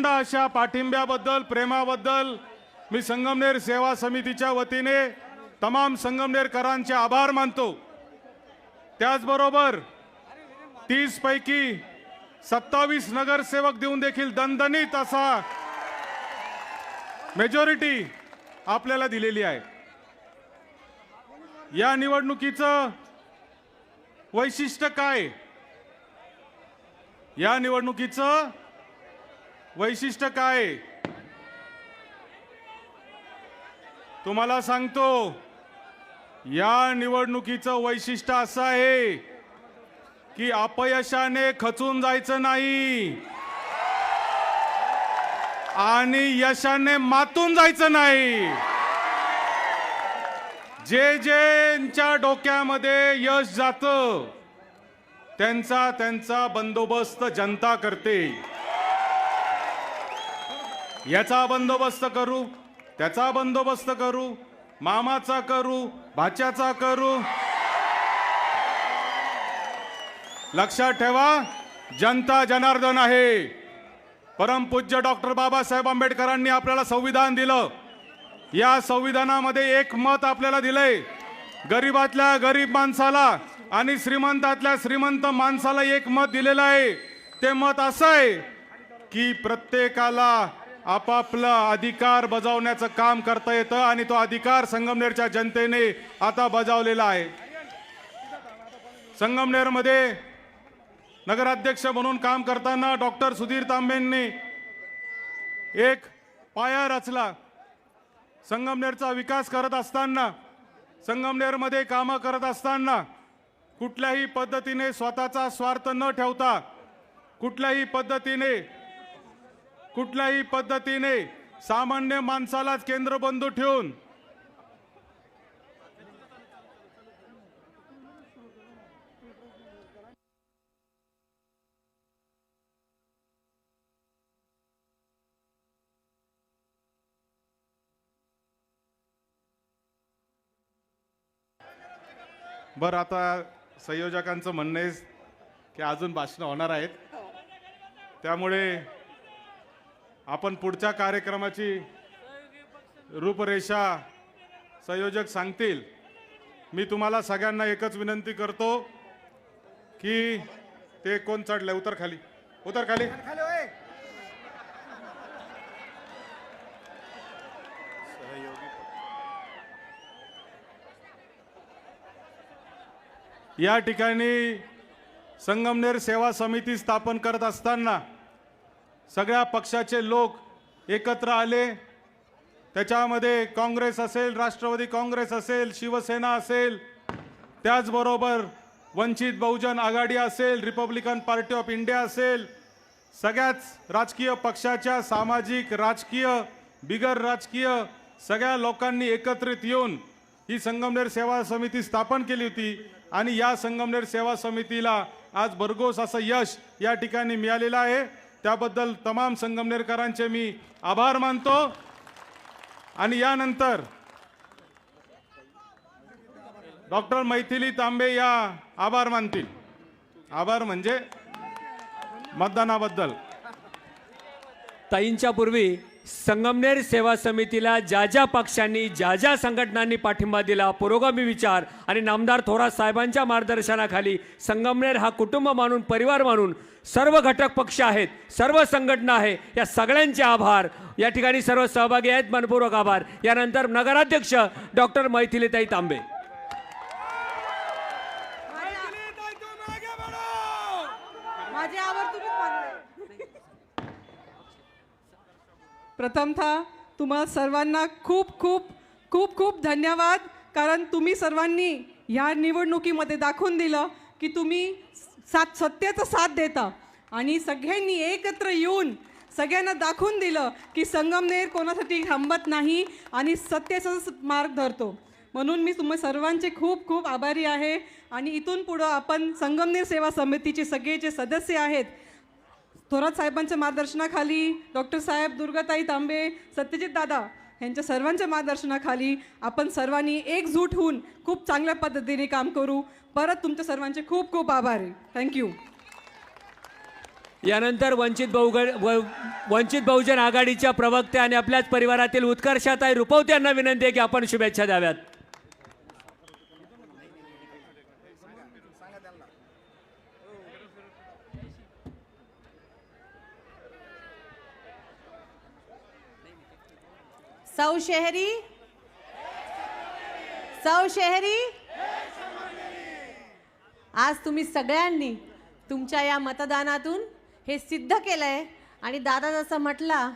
प्रचंड अशा पाठिंब्याबद्दल, प्रेमाबद्दल मी संगमनेर सेवा समितीच्या वतीने तमाम संगमनेरकरांचे आभार मानतो। त्याचबरोबर 30 पैकी 27 नगरसेवक देऊन देखील दणदणीत असा मेजॉरिटी आपल्याला दिलेली आहे। या निवडणुकीचं वैशिष्ट्य काय? या निवडणुकीचं वैशिष्ट्य काय तुम्हाला सांगतो। या निवडणुकीचं वैशिष्ट्य असं आहे की अपयशाने खचून जायचं नाही आणि यशाने मातून जायचं नाही। ज्यांच्या डोक्यामध्ये यश जातं त्यांचा बंदोबस्त जनता करते। याचा बंदोबस्त करू, त्याचा बंदोबस्त करू, मामाचा करू, भाच्याचा करू, लक्षात ठेवा जनता जनार्दन आहे। परमपूज्य डॉक्टर बाबासाहेब आंबेडकरांनी आपल्याला संविधान दिलं। या संविधानामध्ये एक मत आपल्याला दिलंय, गरीबातल्या गरीब माणसाला आणि श्रीमंतातल्या श्रीमंत माणसाला एक मत दिलेलं आहे। ते मत असं आहे की प्रत्येकाला आपापला अधिकार बजावण्याचं काम करता येतं आणि तो अधिकार संगमनेरच्या जनतेने आता बजावलेला आहे। संगमनेरमध्ये नगराध्यक्ष म्हणून काम करताना डॉक्टर सुधीर तांबेंनी एक पाया रचला। संगमनेरचा विकास करत असताना, संगमनेरमध्ये कामं करत असताना कुठल्याही पद्धतीने स्वतःचा स्वार्थ न ठेवता, कुठल्याही पद्धतीने सामान्य माणसालाच केंद्रबिंदू ठेवून बरं, आता संयोजकांचं म्हणणं आहे की अजून भाषणं होणार आहेत, त्यामुळे आपण पुढच्या कार्यक्रमाची रूपरेषा संयोजक सांगतील। मी तुम्हाला सगळ्यांना एकच विनंती करतो की ते कोण चढले, उतर खाली, उतर खाली। या ठिकाणी संगमनेर सेवा समिती स्थापन करत असताना सगळ्या पक्षाचे लोक एकत्र आले। त्याच्यामध्ये काँग्रेस असेल, राष्ट्रवादी काँग्रेस असेल, शिवसेना असेल, त्याचबरोबर वंचित बहुजन आघाडी असेल, रिपब्लिकन पार्टी ऑफ इंडिया असेल, सगळ्याच राजकीय पक्षाच्या सामाजिक, राजकीय, बिगर राजकीय सगळ्या लोकांनी एकत्रित येऊन ही संगमनेर सेवा समिती स्थापन केली होती आणि या संगमनेर सेवा समितीला आज भरघोस असं यश या ठिकाणी मिळालेलं आहे। त्याबद्दल तमाम संगमनेरकरांचे मी आभार मानतो। आणि यानंतर डॉक्टर मैथिली तांबे या आभार मानतील। आभार म्हणजे मतदानाबद्दल। ताईंच्या पूर्वी संगमनेर सेवा समितीला ज्या ज्या पक्षांनी, ज्या ज्या संघटनांनी पाठिंबा दिला, पुरोगामी विचार आणि नामदार थोरात साहेबांच्या मार्गदर्शनाखाली संगमनेर हा कुटुंब मानून, परिवार मानून सर्व घटक पक्ष आहेत, सर्व संघटना आहे, या सगळ्यांचे आभार। या ठिकाणी सर्व सहभागी आहेत, मनपूर्वक आभार। यानंतर नगराध्यक्ष डॉक्टर मैथिलीताई तांबे। प्रथमतः तुम्हा सर्वांना खूप खूप खूप खूप धन्यवाद, कारण तुम्ही सर्वांनी ह्या निवडणुकीमध्ये दाखवून दिलं की तुम्ही सत्याचा साथ देता आणि सगळ्यांनी एकत्र येऊन सगळ्यांना दाखवून दिलं की संगमनेर कोणासाठी थांबत नाही आणि सत्याचाच मार्ग धरतो। म्हणून मी तुम्हा सर्वांचे खूप खूप आभारी आहे। आणि इथून पुढं आपण संगमनेर सेवा समितीचे सगळे जे सदस्य आहेत, थोरात साहेबांच्या मार्गदर्शनाखाली, डॉक्टर साहेब, दुर्गाताई तांबे, सत्यजित दादा यांच्या सर्वांच्या मार्गदर्शनाखाली आपण सर्वांनी एकजूट होऊन खूप चांगल्या पद्धतीने काम करू। परत तुमच्या सर्वांचे खूप खूप आभार आहे। थँक्यू। यानंतर वंचित बहुजन आघाडीच्या प्रवक्ते आणि आपल्याच परिवारातील उत्कर्षाताई रुपवते यांना विनंती आहे की आपण शुभेच्छा द्याव्यात. सौ शहरी आज तुम्ही सगळ्यांनी तुमच्या या मतदानातून हे सिद्ध केलंय आणि दादा जसं म्हटला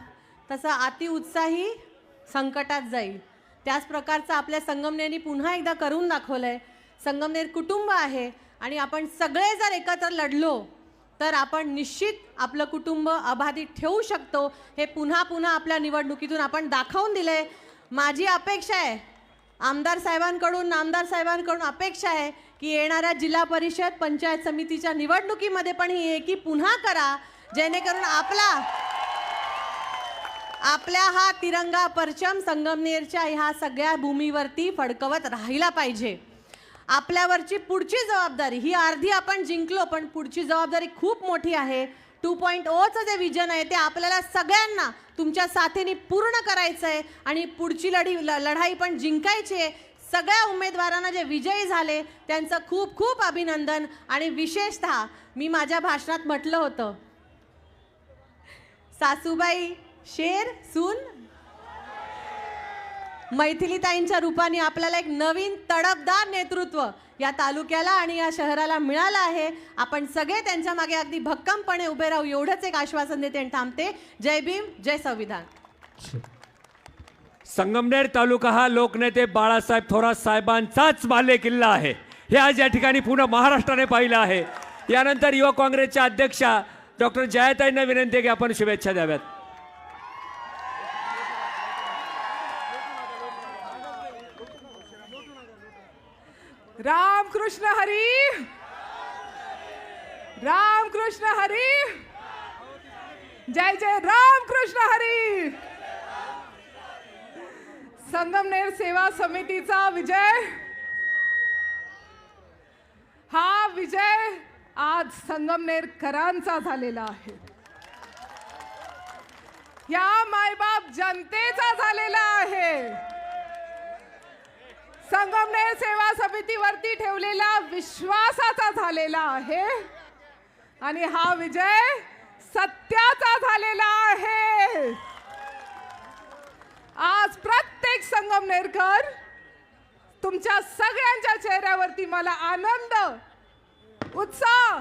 तसं अतिउत्साही संकटात जाईल त्याच प्रकारचं आपल्या संगमनेरनी पुन्हा एकदा करून दाखवलंय. संगमनेर कुटुंब आहे आणि आपण सगळे जर एकत्र लढलो तर आपण निश्चित आपलं कुटुंब अबाधित ठेवू शकतो. हे पुन्हा पुन्हा आपल्या निवडणुकीतून आपण दाखवून दिले. माझी अपेक्षा आहे आमदार साहेबांकडून अपेक्षा आहे की येणाऱ्या जिल्हा परिषद पंचायत समितीच्या निवडणुकीमध्ये पण ही एकी पुन्हा करा, जेणेकरून आपल्या हा तिरंगा परचम संगमनेरच्या ह्या सगळ्या भूमीवरती फडकवत राहिला पाहिजे. आपल्यावरची पुढची जबाबदारी ही अर्धी आपण जिंकलो, पण पुढची जबाबदारी खूप मोठी आहे. 2.0चं जे विजन आहे ते आपल्याला सगळ्यांना तुमच्या साथीने पूर्ण करायचं आहे आणि पुढची लढाई पण जिंकायची आहे. सगळ्या उमेदवारांना जे विजयी झाले त्यांचं खूप खूप अभिनंदन. आणि विशेषतः मी माझ्या भाषणात म्हटलं होतं, सासूबाई शेर सून मैथिलीताईंच्या रूपाने आपल्याला एक नवीन तडफदार नेतृत्व या तालुक्याला आणि या शहराला मिळालं आहे. आपण सगळे त्यांच्या मागे अगदी भक्कमपणे उभे राहू एवढंच एक आश्वासन देते आणि थांबते. जय भीम, जय संविधान. संगमनेर तालुका हा लोकनेते बाळासाहेब थोरात साहेबांचाच बालेकिल्ला आहे. हे आज या ठिकाणी पूर्ण महाराष्ट्राने पाहिलं आहे. यानंतर युवक काँग्रेसच्या अध्यक्षा डॉक्टर जयाताईंना विनंती आहे की आपण शुभेच्छा द्याव्यात. रामकृष्ण हरी, रामकृष्ण हरी, जय जय रामकृष्ण हरी. संगमनेर सेवा समितीचा विजय, हा विजय आज संगमनेरकरांचा झालेला आहे. या मायबाप जनतेचा झालेला आहे. संगमनेर सेवा समितीवरती ठेवलेला विश्वासाचा झालेला आहे आणि हा विजय सत्याचा झालेला आहे. आज प्रत्येक संगमनेरकर, तुमच्या सगळ्यांच्या चेहऱ्यावरती मला आनंद, उत्साह,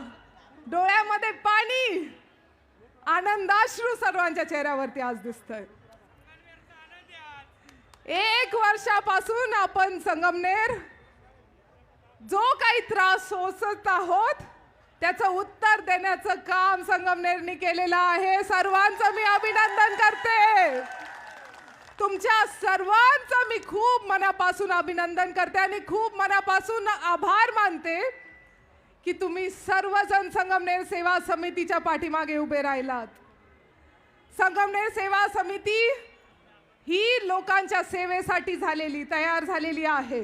डोळ्यामध्ये पाणी, आनंदाश्रू सर्वांच्या चेहऱ्यावरती आज दिसतंय. 1 वर्षापासून आपण संगमनेर जो काही त्रास सोसत आहोत त्याचं उत्तर देण्याचं काम संगमनेरने केलेलं आहे. सर्वांचं मी अभिनंदन करते. तुमच्या सर्वांचं मी खूप मनापासून अभिनंदन करते आणि खूप मनापासून आभार मानते की तुम्ही सर्वजण संगमनेर सेवा समितीच्या पाठीमागे उभे राहिलात. संगमनेर सेवा समिती ही लोकांच्या सेवेसाठी तयार झालेली आहे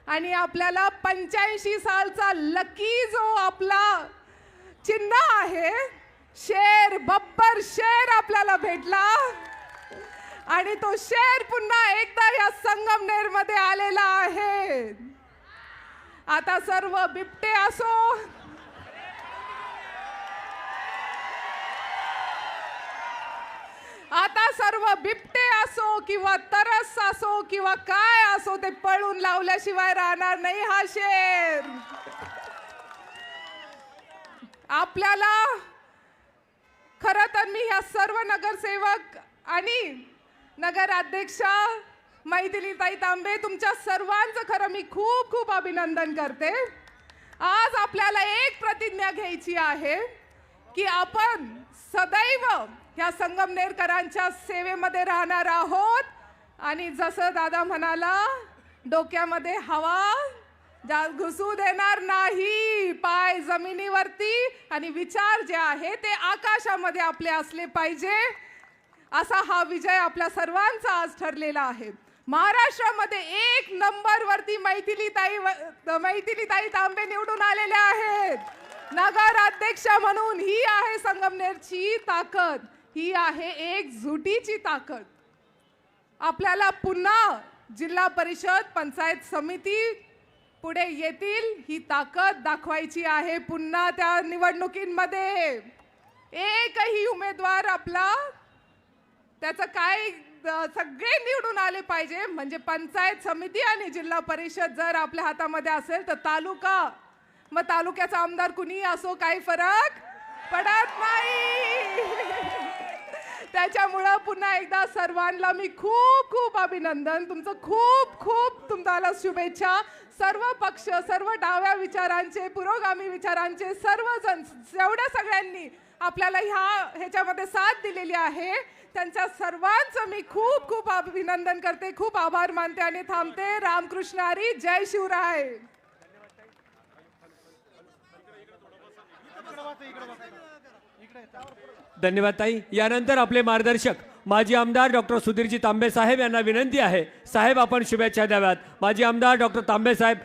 आणि आपल्याला 85 सालचा लकी जो आपला चिन्ह आहे, शेर, बब्बर शेर आपल्याला भेटला आणि तो शेर पुन्हा एकदा या संगमनेर मध्ये आलेला आहे. आता सर्व बिबटे असो किंवा तरस असो किंवा काय असो, ते पळून लावल्याशिवाय राहणार नाही हा शेर. आपल्याला खरं तर मी या सर्व नगरसेवक आणि नगराध्यक्षा मैथिलीताई तांबे, तुमच्या सर्वांचं खरं मी खूप खूप अभिनंदन करते. आज आपल्याला एक प्रतिज्ञा घ्यायची आहे की आपण सदैव ह्या संगमनेरकरांच्या सेवेमध्ये राहणार आहोत आणि जसं दादा म्हणाला, डोक्यामध्ये हवा घुसू देणार नाही, पाय जमिनीवरती आणि विचार जे आहे ते आकाशामध्ये आपले असले पाहिजे. असा हा विजय आपल्या सर्वांचा आज ठरलेला आहे. महाराष्ट्रामध्ये 1 नंबरवरती मैथिलीताई तांबे निवडून आलेल्या आहेत. नगराध्यक्ष म्हणून ही आहे संगमनेरची ताकद, ही आहे एकजुटीची ताकद. आपल्याला पुन्हा जिल्हा परिषद पंचायत समिती पुढे येतील ही ताकद दाखवायची आहे. पुन्हा त्या निवडणुकींमध्ये एकही उमेदवार आपला त्याचं काय सगळे निवडून आले पाहिजे. म्हणजे पंचायत समिती आणि जिल्हा परिषद जर आपल्या हातामध्ये असेल तर तालुका, मग तालुक्याचा आमदार कुणी असो काही फरक पडत नाही. त्याच्यामुळं पुन्हा एकदा सर्वांना मी खूप खूप अभिनंदन, तुमचं खूप खूप तुम्हाला शुभेच्छा. सर्व पक्ष, सर्व डाव्या विचारांचे, पुरोगामी विचारांचे सर्वजण, जेवढ्या सगळ्यांनी आपल्याला ह्याच्यामध्ये साथ दिलेली आहे त्यांच्या सर्वांचं मी खूप खूप अभिनंदन करते, खूप आभार मानते आणि थांबते. रामकृष्ण हरी, जय शिवराय. धन्यवाद ताई. यानंतर आपले मार्गदर्शक माजी आमदार डॉक्टर सुधीरजी तांबे साहेब यांना विनंती आहे, साहेब आपण शुभेच्छा द्याव्यात. माजी आमदार डॉक्टर तांबे साहेब.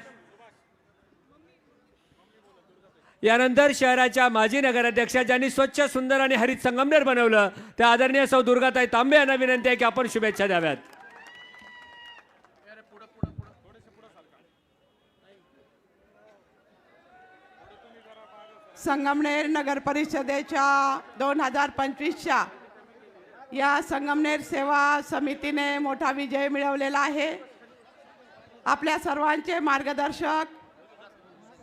यानंतर शहराच्या माजी नगराध्यक्षा ज्यांनी स्वच्छ, सुंदर आणि हरित संगमनेर बनवलं त्या आदरणीय सौ दुर्गाताई तांबे यांना विनंती आहे की आपण शुभेच्छा द्याव्यात. संगमनेर नगर परिषदेच्या 2025च्या या संगमनेर सेवा समितीने मोठा विजय मिळवलेला आहे. आपल्या सर्वांचे मार्गदर्शक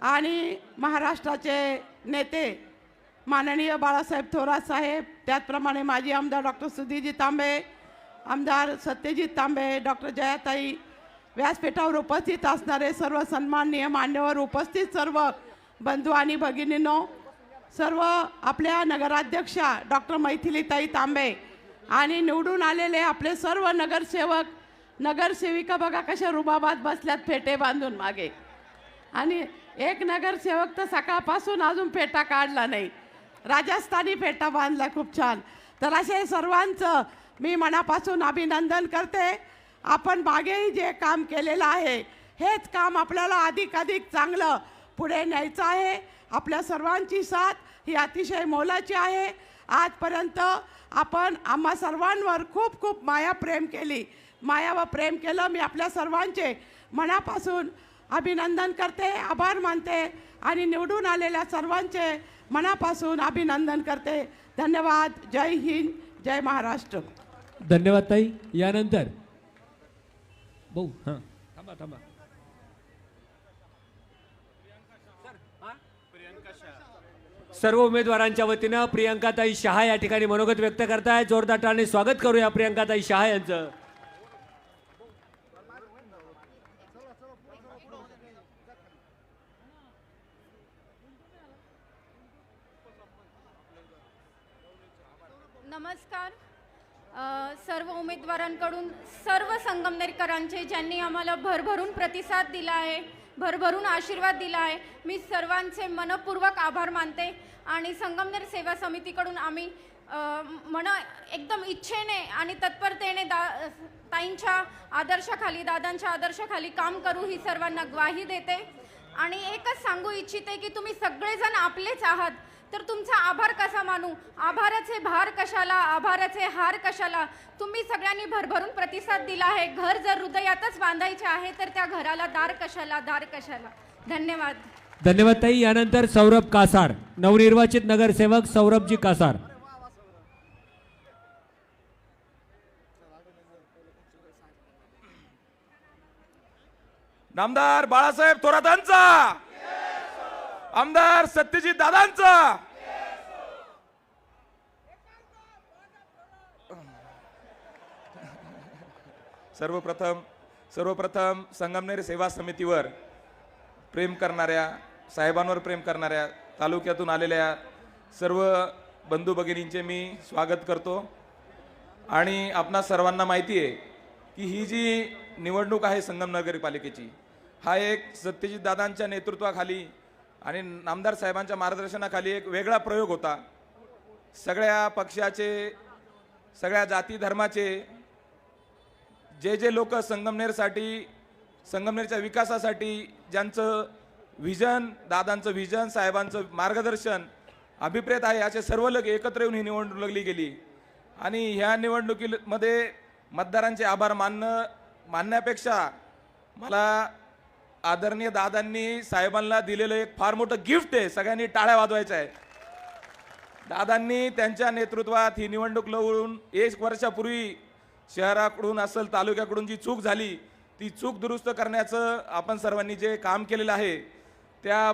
आणि महाराष्ट्राचे नेते माननीय बाळासाहेब थोरात साहेब, त्याचप्रमाणे माजी आमदार डॉक्टर सुधीरजी तांबे, आमदार सत्यजित तांबे, डॉक्टर जयाताई, व्यासपीठावर उपस्थित असणारे सर्व सन्माननीय मान्यवर, उपस्थित सर्व बंधू आणि भगिनींनो, सर्व आपल्या नगराध्यक्षा डॉक्टर मैथिलीताई तांबे आणि निवडून आलेले आपले सर्व नगरसेवक, नगरसेविका बघा कशा रुबाबात बसल्यात फेटे बांधून मागे. आणि एक नगरसेवक तर सकाळपासून अजून फेटा काढला नाही, राजस्थानी फेटा बांधला, खूप छान. तर असे सर्वांचं मी मनापासून अभिनंदन करते. आपण मागेही जे काम केलेलं आहे हेच काम आपल्याला अधिकाधिक चांगलं पुढे न्यायचं आहे. आपल्या सर्वांची साथ ही अतिशय मोलाची आहे. आजपर्यंत आपण आम्हा सर्वांवर खूप खूप माया प्रेम केली, माया व प्रेम केलं. मी आपल्या सर्वांचे मनापासून अभिनंदन करते, आभार मानते आणि निवडून आलेल्या सर्वांचे मनापासून अभिनंदन करते. धन्यवाद. जय हिंद, जय महाराष्ट्र. धन्यवाद ताई. यानंतर भाऊ थांबा. सर्व उमेदवारांच्या वतीनं प्रियंकाताई शहा या ठिकाणी मनोगत व्यक्त करताय. जोरदार टाळ्याने स्वागत करूया प्रियंकाताई शहा यांचं. नमस्कार. सर्व उमेदवारांकडून सर्व संगमनेरकरांचे ज्यांनी आम्हाला भरभरून प्रतिसाद दिला आहे, भरभरून आशीर्वाद दिला आहे, मी सर्वांचे मनपूर्वक आभार मानते. आणि संगमनेर सेवा समितीकडून आम्ही एकदम इच्छेने आणि तत्परतेने ताईंच्या आदर्शाखाली, दादांच्या आदर्शाखाली काम करू ही सर्वांना ग्वाही देते. आणि एकच सांगू इच्छिते की तुम्ही सगळेजण आपलेच आहात, तर तुमचा आभार कसा मानू, आभाराचे भार कशाला, आभाराचे हार कशाला. तुम्ही सगळ्यांनी भरभरून प्रतिसाद दिला आहे. घर जर हृदयातच बांधायचे आहे तर त्या घराला दार कशाला, दार कशाला. धन्यवाद. धन्यवाद ताई. यानंतर सौरभ कासार, नवनिर्वाचित नगरसेवक सौरभजी कासार. नामदार बाळासाहेब थोरातांचा, आमदार सत्यजित दादांचा, सर्वप्रथम संगमनेर सेवा समितीवर प्रेम करणाऱ्या, साहेबांवर प्रेम करणाऱ्या, तालुक्यातून आलेल्या सर्व बंधू भगिनींचे मी स्वागत करतो. आणि आपणा सर्वांना माहिती आहे की ही जी निवडणूक आहे संगमनेर नगरपालिकेची, हा एक सत्यजित दादांच्या नेतृत्वाखाली आणि नामदार साहेबांच्या मार्गदर्शनाखाली एक वेगळा प्रयोग होता. सगळ्या पक्षाचे, सगळ्या जाती धर्माचे जे लोक संगमनेरसाठी, संगमनेरच्या विकासासाठी ज्यांचं व्हिजन, दादांचं व्हिजन, साहेबांचं मार्गदर्शन अभिप्रेत आहे. असे सर्व लोक एकत्र येऊन ही निवडणूक लढली गेली आणि ह्या निवडणुकीमध्ये मतदारांचे आभार मानण्यापेक्षा मला आदरणीय दादांनी साहेबांना दिलेलं एक फार मोठं गिफ्ट आहे. सगळ्यांनी टाळ्या वाजवायच्या आहे. दादांनी त्यांच्या नेतृत्वात ही निवडणूक लढवून 1 वर्षापूर्वी शहराकडून असेल तालुक्याकडून जी चूक झाली ती चूक दुरुस्त करण्याचं आपण सर्वांनी जे काम केलेलं आहे त्या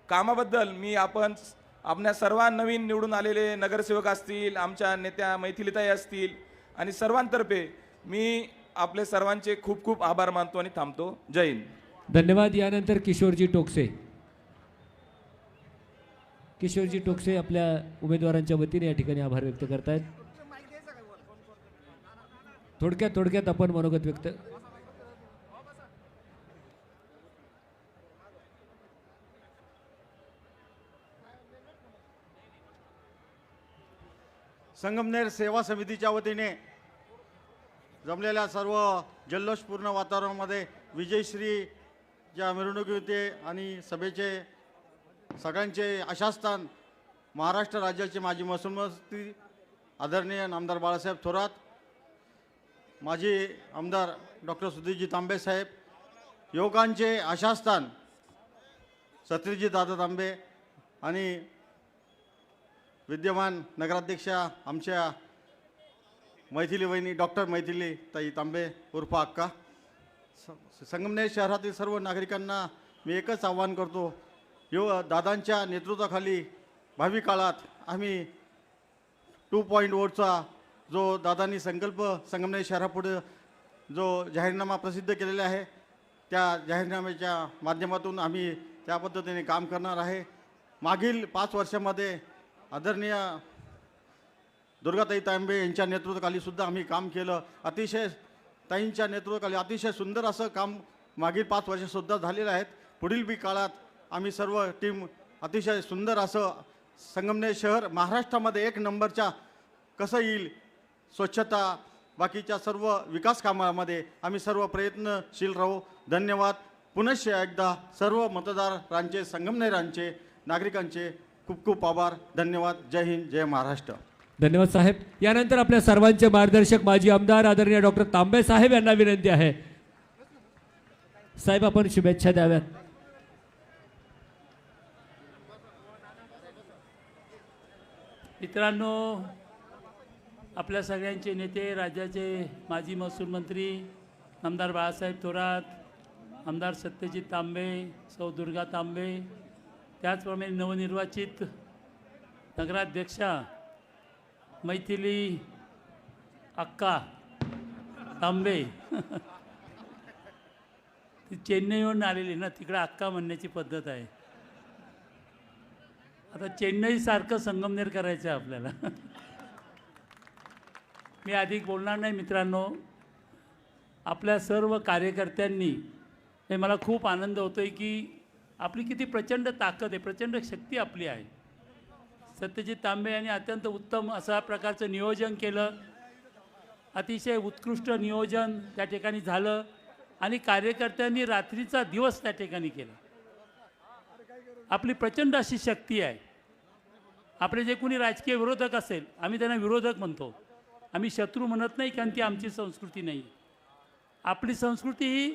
कामाबद्दल मी आपल्या सर्व नवीन निवडून आलेले नगरसेवक असतील, आमच्या नेत्या मैथिलीताई असतील आणि सर्वांतर्फे मी आपले सर्वांचे खूप खूप आभार मानतो आणि थांबतो. जय हिंद. धन्यवाद. यानंतर किशोरजी टोकसे. किशोरजी टोकसे आपल्या उमेदवारांच्या वतीने या ठिकाणी आभार व्यक्त करतायत. थोडक्यात आपण मनोगत व्यक्त. संगमनेर सेवा समितीच्या वतीने जमलेल्या सर्व जल्लोषपूर्ण वातावरणामध्ये विजयश्रीच्या मिरवणुकी होते आणि सभेचे सगळ्यांचे आशास्थान महाराष्ट्र राज्याचे माजी महसूल मंत्री आदरणीय नामदार बाळासाहेब थोरात, माजी आमदार डॉक्टर सुधीरजी तांबे साहेब, युवकांचे आशास्थान सत्रीजी दादा तांबे आणि विद्यमान नगराध्यक्षा आमच्या मैथिली वहिनी डॉक्टर मैथिली ताई तांबे उर्फ अक्का. संगमनेर शहरातील सर्व नागरिकांना मी एकच आवाहन करतो, दादांच्या नेतृत्वाखाली भावी काळात आम्ही 2.0चा जो दादांनी संकल्प संगमनेर शहरापुढे जो जाहीरनामा प्रसिद्ध केलेला आहे त्या जाहीरनाम्याच्या माध्यमातून आम्ही त्या पद्धतीने काम करणार आहे. मागील 5 वर्षामध्ये आदरणीय दुर्गाताई तांबे यांच्या नेतृत्वाखाली सुद्धा आम्ही काम केलं. अतिशय ताईंच्या नेतृत्वाखाली अतिशय सुंदर असं काम मागील 5 वर्षासुद्धा झालेलं आहे. पुढील बी काळात आम्ही सर्व टीम अतिशय सुंदर असं संगमनेर शहर महाराष्ट्रामध्ये 1 नंबरच्या कसं येईल, स्वच्छता बाकीच्या सर्व विकास कामामध्ये आम्ही सर्व प्रयत्नशील राहू. धन्यवाद. पुनश्च एकदा सर्व मतदारांचे, संगमनेरांचे, नागरिकांचे खूप खूप आभार. धन्यवाद. जय हिंद, जय महाराष्ट्र. धन्यवाद साहेब. यानंतर आपल्या सर्वांचे मार्गदर्शक माजी आमदार आदरणीय डॉक्टर तांबे साहेब यांना विनंती आहे. साहेब आपण शुभेच्छा द्याव्यात. मित्रांनो, आपल्या सगळ्यांचे नेते, राज्याचे माजी महसूल मंत्री आमदार बाळासाहेब थोरात, आमदार सत्यजित तांबे, सौ दुर्गा तांबे, त्याचप्रमाणे नवनिर्वाचित नगराध्यक्षा मैथिली अक्का तांबे ती चेन्नईहून आलेली ना, तिकडे अक्का म्हणण्याची पद्धत आहे. आता चेन्नईसारखं संगमनेर करायचं आहे आपल्याला. मी अधिक बोलणार नाही. मित्रांनो, आपल्या सर्व कार्यकर्त्यांनी हे मला खूप आनंद होतो आहे की आपली किती प्रचंड ताकद आहे, प्रचंड शक्ती आपली आहे. सत्यजित तांबे यांनी अत्यंत उत्तम अशा प्रकारचं नियोजन केलं. अतिशय उत्कृष्ट नियोजन त्या ठिकाणी झालं आणि कार्यकर्त्यांनी रात्रीचा दिवस त्या ठिकाणी केला. आपली प्रचंड अशी शक्ती आहे. आपले जे कोणी राजकीय विरोधक असेल, आम्ही त्यांना विरोधक म्हणतो, आम्ही शत्रू म्हणत नाही, कारण ती आमची संस्कृती नाही. आपली संस्कृती ही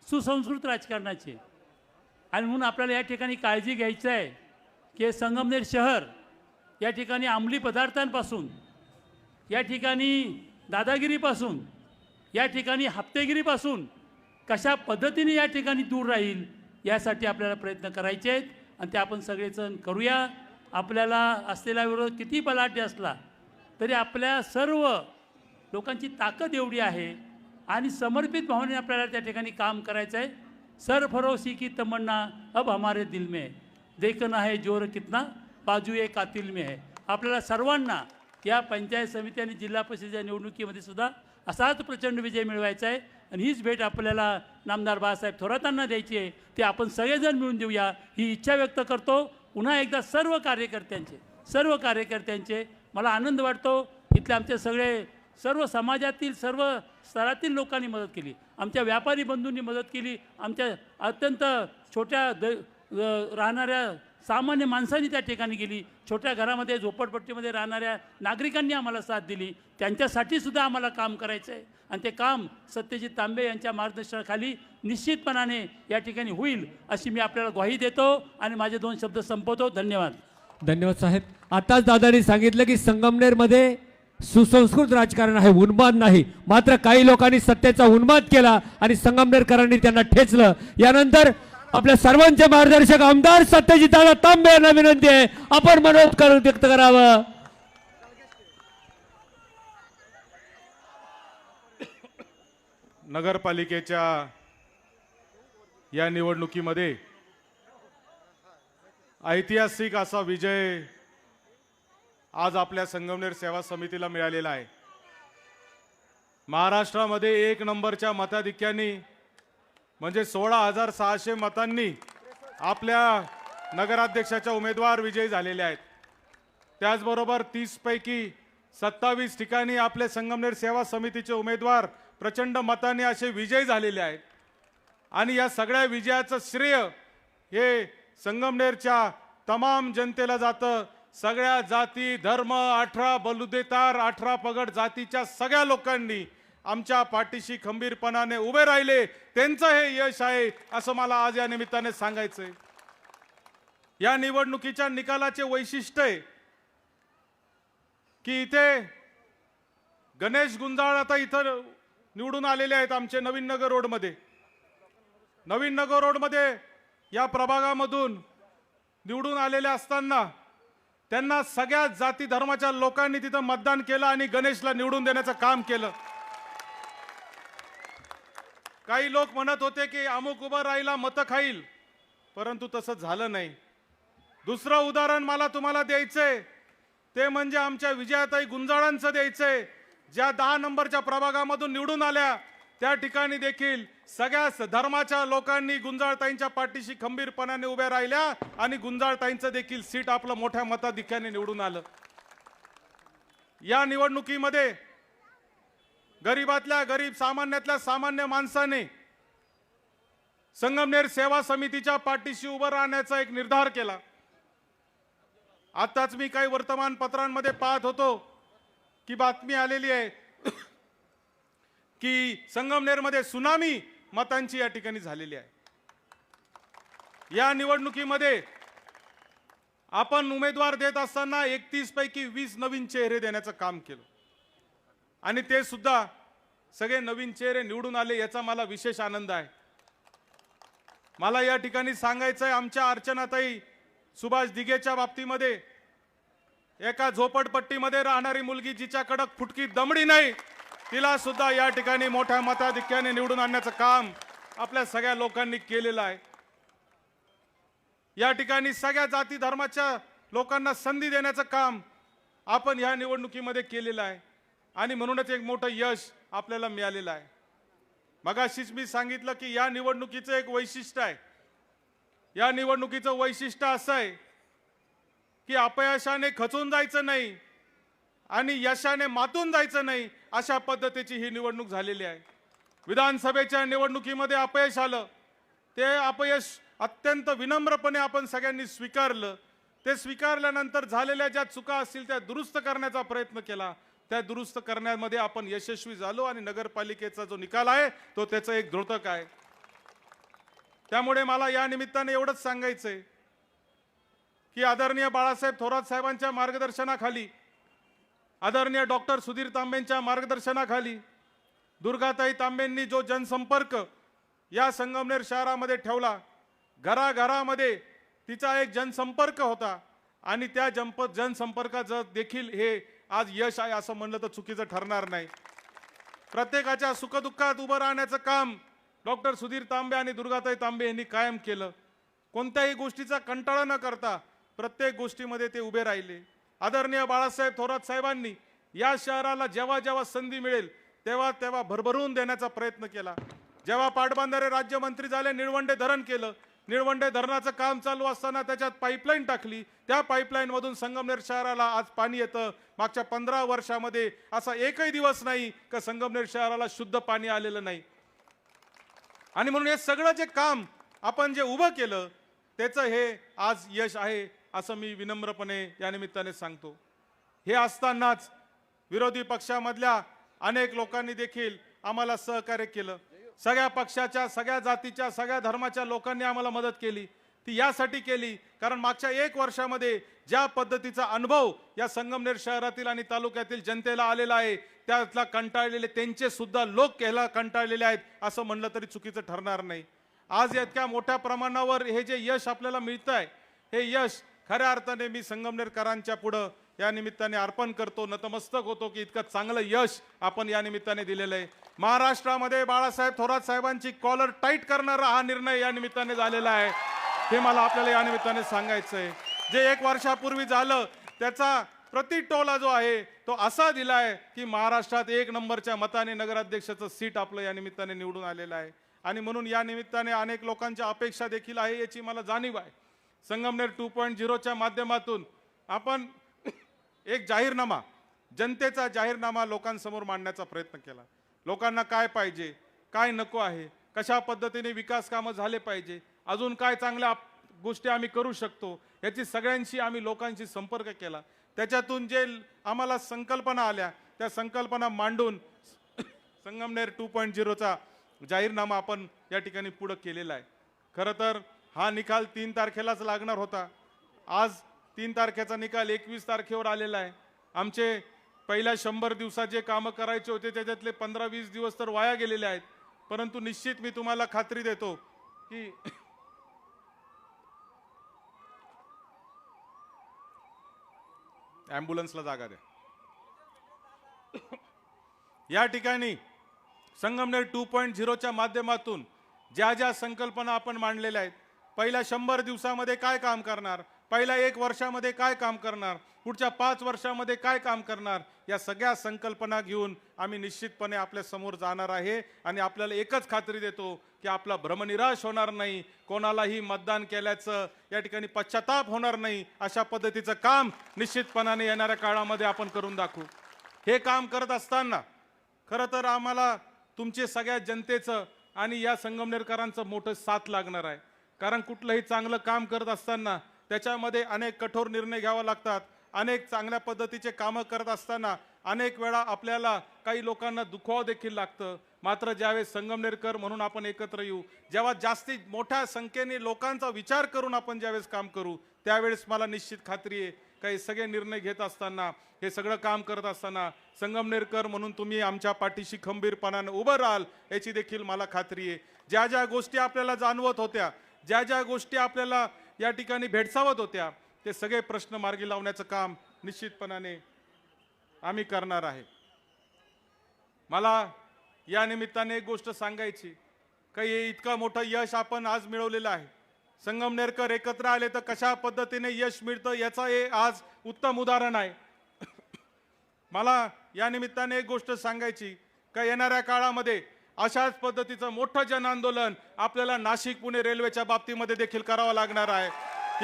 सुसंस्कृत राजकारणाची आहे आणि म्हणून आपल्याला या ठिकाणी काळजी घ्यायची आहे की संगमनेर शहर या ठिकाणी अंमली पदार्थांपासून, या ठिकाणी दादागिरीपासून, या ठिकाणी हप्तेगिरीपासून कशा पद्धतीने या ठिकाणी दूर राहील यासाठी आपल्याला प्रयत्न करायचे आहेत आणि ते आपण सगळेजण करूया. आपल्याला असलेला विरोध किती बलाढ्य असला तरी आपल्या सर्व लोकांची ताकद एवढी आहे आणि समर्पित भावनेने आपल्याला त्या ठिकाणी काम करायचं आहे. सरफरोशी की तमन्ना अब हमारे दिल में है, देखना है जोर कितना बाजू कातिल में है. आपल्याला सर्वांना या पंचायत समिती आणि जिल्हा परिषदेच्या निवडणुकीमध्ये सुद्धा असाच प्रचंड विजय मिळवायचा आहे आणि हीच भेट आपल्याला नामदार बाळासाहेब थोरातांना द्यायची आहे. ते आपण सगळेजण मिळून देऊया ही इच्छा व्यक्त करतो. पुन्हा एकदा सर्व कार्यकर्त्यांचे मला आनंद वाटतो. इथले आमचे सगळे सर्व समाजातील सर्व स्तरातील लोकांनी मदत केली. आमच्या व्यापारी बंधूंनी मदत केली. आमच्या अत्यंत छोट्या राहणाऱ्या सामान्य माणसांनी त्या ठिकाणी गेली, छोट्या घरामध्ये झोपडपट्टीमध्ये राहणाऱ्या नागरिकांनी आम्हाला साथ दिली. त्यांच्यासाठी सुद्धा आम्हाला काम करायचं आहे आणि ते काम सत्यजित तांबे यांच्या मार्गदर्शनाखाली निश्चितपणाने या ठिकाणी होईल अशी मी आपल्याला ग्वाही देतो आणि माझे 2 शब्द संपवतो. धन्यवाद. धन्यवाद साहेब. आताच दादांनी सांगितलं की संगमनेरमध्ये सुसंस्कृत राजकारण आहे, उन्माद नाही. मात्र काही लोकांनी सत्तेचा उन्माद केला आणि संगमनेरकरांनी त्यांना ठेचलं. यानंतर आपल्या सर्वांचे मार्गदर्शक आमदार सत्यजितदादा तांबे यांना विनंती आहे आपण मनोगत व्यक्त करावं. नगरपालिकेच्या या निवडणुकीमध्ये ऐतिहासिक असा विजय आज आपल्या संगमनेर सेवा समितीला मिळालेला आहे. महाराष्ट्रामध्ये 1 नंबरच्या मताधिक्याने म्हणजे 16,600 मतांनी आपल्या नगराध्यक्षाच्या उमेदवार विजयी झालेले आहेत. त्याचबरोबर 30 पैकी 27 ठिकाणी आपले संगमनेर सेवा समितीचे उमेदवार प्रचंड मताने असे विजयी झालेले आहेत. आणि या सगळ्या विजयाचं श्रेय हे संगमनेरच्या तमाम जनतेला जातं. सगळ्या जाती धर्म 18 बलुतेदार 18 पगड जातीच्या सगळ्या लोकांनी आमच्या पाठीशी खंबीरपणाने उभे राहिले, त्यांचं हे यश आहे असं मला आज या निमित्ताने सांगायचंय. या निवडणुकीच्या निकालाचे वैशिष्ट्य आहे की इथे गणेश गुंजाळ आता इथं निवडून आलेले आहेत आमचे नवीन नगर रोडमध्ये. नवीन नगर रोडमध्ये या प्रभागामधून निवडून आलेले असताना त्यांना सगळ्या जाती धर्माच्या लोकांनी तिथं मतदान केलं आणि गणेशला निवडून देण्याचं काम केलं. काही लोक म्हणत होते की अमुक उभं राहिला मतं खाईल, परंतु तसं झालं नाही. दुसरं उदाहरण मला तुम्हाला द्यायचंय ते म्हणजे आमच्या विजयाताई गुंजाळांचं द्यायचंय. ज्या 10 नंबरच्या प्रभागामधून निवडून आल्या त्या ठिकाणी देखील सगळ्या धर्माच्या लोकांनी गुंजाळताईंच्या पाठीशी खंबीरपणाने उभ्या राहिल्या आणि गुंजाळताईंचं देखील सीट आपलं मोठ्या मताधिक्याने निवडून आलं. या निवडणुकीमध्ये गरीबातल्या गरीब सामान्यातल्या सामान्य माणसाने संगमनेर सेवा समितीच्या पाठीशी उभं राहण्याचा एक निर्धार केला. आताच मी काही वर्तमानपत्रांमध्ये पाहत होतो की बातमी आलेली आहे की संगमनेरमध्ये सुनामी मतांची या ठिकाणी झालेली आहे. या निवडणुकीमध्ये आपण उमेदवार देत असताना 31 पैकी 20 नवीन चेहरे देण्याचं काम केलं आणि ते सुद्धा सगळे नवीन चेहरे निवडून आले, याचा मला विशेष आनंद आहे. मला या ठिकाणी सांगायचं आहे आमच्या अर्चनाताई सुभाष दिघेच्या बाबतीमध्ये एका झोपडपट्टीमध्ये राहणारी मुलगी जिच्याकडे फुटकी दमडी नाही तिला सुद्धा या ठिकाणी मोठ्या मताधिक्याने निवडून आणण्याचं काम आपल्या सगळ्या लोकांनी केलेलं आहे. या ठिकाणी सगळ्या जाती धर्माच्या लोकांना संधी देण्याचं काम आपण या निवडणुकीमध्ये केलेलं आहे आणि म्हणूनच एक मोठं यश आपल्याला मिळालेलं आहे. मगाशीच मी सांगितलं की या निवडणुकीचं एक वैशिष्ट्य आहे. या निवडणुकीचं वैशिष्ट्य असं आहे की अपयशाने खचून जायचं नाही आणि यशाने मातून जायचं नाही, अशा पद्धतीची ही निवडणूक झालेली आहे. विधानसभेच्या निवडणुकीमध्ये अपयश आलं, ते अपयश अत्यंत विनम्रपणे आपण सगळ्यांनी स्वीकारलं. ते स्वीकारल्यानंतर झालेल्या ज्या चुका असतील त्या दुरुस्त करण्याचा प्रयत्न केला. त्या दुरुस्त करण्यामध्ये आपण यशस्वी झालो आणि नगरपालिकेचा जो निकाल आहे तो त्याचं एक द्योतक आहे. त्यामुळे मला या निमित्ताने एवढंच सांगायचंय की आदरणीय बाळासाहेब थोरात साहेबांच्या मार्गदर्शनाखाली, आदरणीय डॉक्टर सुधीर तांबेंच्या मार्गदर्शनाखाली दुर्गाताई तांबेंनी जो जनसंपर्क या संगमनेर शहरामध्ये ठेवला, घराघरामध्ये तिचा एक जनसंपर्क होता आणि त्या जनसंपर्काचं देखील हे आज यश आहे असं म्हणलं तर चुकीचं ठरणार नाही. प्रत्येकाच्या सुखदुःखात उभं राहण्याचं काम डॉक्टर सुधीर तांबे आणि दुर्गाताई तांबे यांनी कायम केलं. कोणत्याही गोष्टीचा कंटाळा न करता प्रत्येक गोष्टीमध्ये ते उभे राहिले. आदरणीय बाळासाहेब थोरात साहेबांनी या शहराला जेव्हा जेव्हा संधी मिळेल तेव्हा तेव्हा भरभरून देण्याचा प्रयत्न केला. जेव्हा पाटबंधारे राज्यमंत्री झाले, निळवंडे धरण केलं. निळवंडे धरणाचं काम चालू असताना त्याच्यात पाईपलाईन टाकली. त्या पाईपलाईन मधून संगमनेर शहराला आज पाणी येतं. मागच्या 15 वर्षामध्ये असा एकही दिवस नाही का संगमनेर शहराला शुद्ध पाणी आलेलं नाही. आणि म्हणून हे सगळं जे काम आपण जे उभं केलं त्याचं हे आज यश आहे असं मी विनम्रपणे या निमित्ताने सांगतो. हे असतानाच विरोधी पक्षामधल्या अनेक लोकांनी देखील आम्हाला सहकार्य केलं. सगळ्या पक्षाच्या, सगळ्या जातीच्या, सगळ्या धर्माच्या लोकांनी आम्हाला मदत केली. ती यासाठी केली कारण मागच्या 1 वर्षामध्ये ज्या पद्धतीचा अनुभव या संगमनेर शहरातील आणि तालुक्यातील जनतेला आलेला आहे त्यातला कंटाळलेले त्यांचे सुद्धा लोक याला कंटाळलेले आहेत असं म्हणलं तरी चुकीचं ठरणार नाही. आज इतक्या मोठ्या प्रमाणावर हे जे यश आपल्याला मिळतं आहे, हे यश खऱ्या अर्थाने मी संगमनेरकरांच्या पुढं या निमित्ताने अर्पण करतो, नतमस्तक होतो की इतकं चांगलं यश आपण या निमित्ताने दिलेलं आहे. महाराष्ट्रामध्ये बाळासाहेब थोरात साहेबांची कॉलर टाईट करणारा हा निर्णय या निमित्ताने झालेला आहे. हे मला आपल्याला या निमित्ताने सांगायचं आहे. जे 1 वर्षापूर्वी झालं त्याचा प्रतिटोला जो आहे तो असा दिलाय की महाराष्ट्रात 1 नंबरच्या मताने नगराध्यक्षाचं सीट आपलं या निमित्ताने निवडून आलेलं आहे. आणि म्हणून या निमित्ताने अनेक लोकांच्या अपेक्षा देखील आहे याची मला जाणीव आहे. संगमनेर 2.0च्या माध्यमातून आपण एक जाहीरनामा, जनतेचा जाहीरनामा लोकांसमोर मांडण्याचा प्रयत्न केला. लोकांना काय पाहिजे, काय नको आहे, कशा पद्धतीने विकास कामं झाले पाहिजे, अजून काय चांगल्या गोष्टी आम्ही करू शकतो याची सगळ्यांशी आम्ही लोकांशी संपर्क केला. त्याच्यातून जे आम्हाला संकल्पना आल्या त्या संकल्पना मांडून संगमनेर 2.0चा जाहीरनामा आपण या ठिकाणी पुढे केलेला आहे. खरं तर हा निकाल 3 तारखेलाच लागणार होता. आज 3 तारखेचा निकाल 21 तारखेवर आलेला आहे. आमचे पहिल्या 100 दिवसात जे कामं करायचे होते त्याच्यातले 15-20 दिवस तर वाया गेलेले आहेत. परंतु निश्चित मी तुम्हाला खात्री देतो की ॲम्ब्युलन्सला जागा द्या. या ठिकाणी संगमनेर 2.0च्या माध्यमातून ज्या ज्या संकल्पना आपण मांडलेल्या आहेत, पहिल्या 100 दिवसामध्ये काय काम करणार, पहिल्या 1 वर्षामध्ये काय काम करणार, पुढच्या 5 वर्षामध्ये काय काम करणार, या सगळ्या संकल्पना घेऊन आम्ही निश्चितपणे आपल्या समोर जाणार आहे. आणि आपल्याला एकच खात्री देतो की आपला भ्रमनिराश होणार नाही, कोणालाही मतदान केल्याचं या ठिकाणी पश्चाताप होणार नाही. अशा पद्धतीचं काम निश्चितपणाने येणाऱ्या काळामध्ये आपण करून दाखवू. हे काम करत असताना खरं तर आम्हाला तुमचे सगळ्या जनतेचं आणि या संगमनेरकरांचं मोठं साथ लागणार आहे. कारण कुठलंही चांगलं काम करत असताना त्याच्यामध्ये अनेक कठोर निर्णय घ्यावे लागतात. अनेक चांगल्या पद्धतीचे कामं करत असताना अनेक वेळा आपल्याला काही लोकांना दुखवावं देखील लागतं. मात्र ज्यावेळेस संगमनेरकर म्हणून आपण एकत्र येऊ, जेव्हा जास्तीत मोठ्या संख्येने लोकांचा विचार करून आपण ज्यावेळेस काम करू, त्यावेळेस मला निश्चित खात्री आहे काही सगळे निर्णय घेत असताना, हे सगळं काम करत असताना संगमनेरकर म्हणून तुम्ही आमच्या पाठीशी खंबीरपणाने उभं राहाल याची देखील मला खात्री आहे. ज्या ज्या गोष्टी आपल्याला जाणवत होत्या, ज्या ज्या गोष्टी आपल्याला या ठिकाणी भेडसावत होत्या, ते सगळे प्रश्न मार्गी लावण्याचं काम निश्चितपणाने आम्ही करणार आहे. मला या निमित्ताने एक गोष्ट सांगायची, काही इतकं मोठं यश आपण आज मिळवलेलं आहे. संगमनेरकर एकत्र आले तर कशा पद्धतीने यश मिळतं याचा हे आज उत्तम उदाहरण आहे. मला या निमित्ताने एक गोष्ट सांगायची का येणाऱ्या काळामध्ये अशाच पद्धतीचं मोठं जन आंदोलन आपल्याला नाशिक पुणे रेल्वेच्या बाबतीमध्ये देखील करावं लागणार आहे.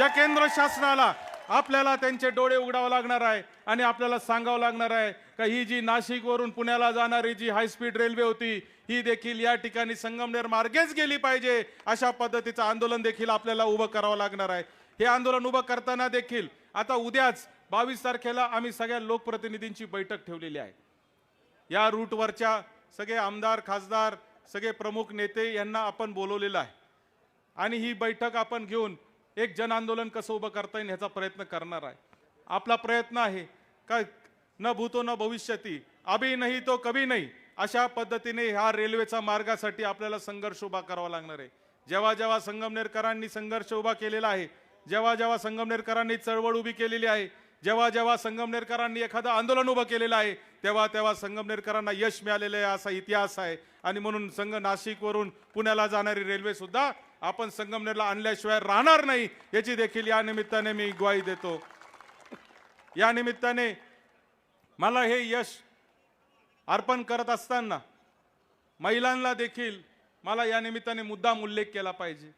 या केंद्र शासनाला आपल्याला त्यांचे डोळे उघडावं लागणार आहे आणि आपल्याला सांगावं लागणार आहे का ही जी नाशिकवरून पुण्याला जाणारी जी हायस्पीड रेल्वे होती ही देखील या ठिकाणी संगमनेर मार्गेच गेली पाहिजे. अशा पद्धतीचं आंदोलन देखील आपल्याला उभं करावं लागणार आहे. हे आंदोलन उभं करताना देखील आता उद्याच 22 तारखेला आम्ही सगळ्या लोकप्रतिनिधींची बैठक ठेवलेली आहे. या रूटवरच्या सगळे आमदार, खासदार, सगळे प्रमुख नेते यांना आपण बोलवलेलं आहे आणि ही बैठक आपण घेऊन एक जन आंदोलन कसं उभं करता येईल ह्याचा प्रयत्न करणार आहे. आपला प्रयत्न आहे का न भूतो न भविष्यती, अभी नाही तो कभी नाही, अशा पद्धतीने ह्या रेल्वेचा मार्गासाठी आपल्याला संघर्ष उभा करावा लागणार आहे. जेव्हा जेव्हा संगमनेरकरांनी संघर्ष उभा केलेला आहे, जेव्हा जेव्हा संगमनेरकरांनी चळवळ उभी केलेली आहे, जेव्हा जेव्हा संगमनेरकरांनी एखादं आंदोलन उभं केलेलं आहे, तेव्हा तेव्हा संगमनेरकरांना यश मिळालेलं आहे असा इतिहास आहे. आणि म्हणून नाशिकवरून पुण्याला जाणारी रेल्वे सुद्धा आपण संगमनेरला आणल्याशिवाय राहणार नाही याची देखील या निमित्ताने मी ग्वाही देतो. या निमित्ताने मला हे यश अर्पण करत असताना महिलांना देखील मला या निमित्ताने मुद्दाम उल्लेख केला पाहिजे.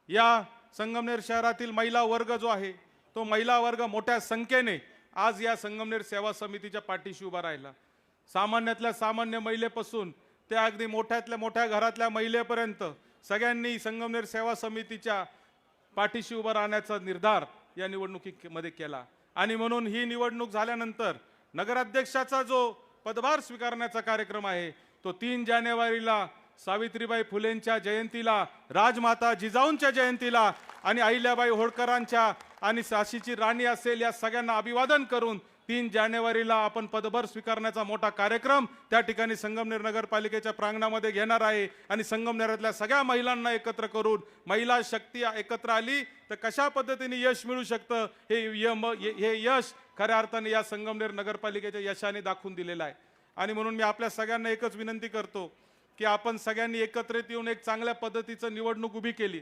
या संगमनेर शहरातील महिला वर्ग जो आहे तो महिला वर्ग मोठ्या संख्येने आज या संगमनेर सेवा समितीच्या पाठीशी उभा राहिला. सामान्यातल्या सामान्य महिलेपासून ते अगदी मोठ्यातल्या मोठ्या घरातल्या महिलेपर्यंत सगळ्यांनी संगमनेर सेवा समितीच्या पाठीशी उभं राहण्याचा निर्धार या निवडणुकीमध्ये केला आणि म्हणून ही निवडणूक झाल्यानंतर नगराध्यक्षाचा जो पदभार स्वीकारण्याचा कार्यक्रम आहे तो 3 जानेवारीला सावित्रीबाई फुलेंच्या जयंतीला, राजमाता जिजाऊंच्या जयंतीला आणि अहिल्याबाई होळकरांच्या आणि झाशीची राणी असेल या सगळ्यांना अभिवादन करून 3 जानेवारीला आपण पदभार स्वीकारण्याचा मोठा कार्यक्रम त्या ठिकाणी संगमनेर नगरपालिकेच्या प्रांगणामध्ये घेणार आहे आणि संगमनेरातल्या सगळ्या महिलांना एकत्र करून महिला शक्ती एकत्र आली तर कशा पद्धतीने यश मिळू शकतं हे यश खऱ्या अर्थाने या संगमनेर नगरपालिकेच्या यशाने दाखवून दिलेलं आहे। आणि म्हणून मी आपल्या सगळ्यांना एकच विनंती करतो की आपण सगळ्यांनी एकत्रित येऊन एक चांगल्या पद्धतीचं निवडणूक उभी केली,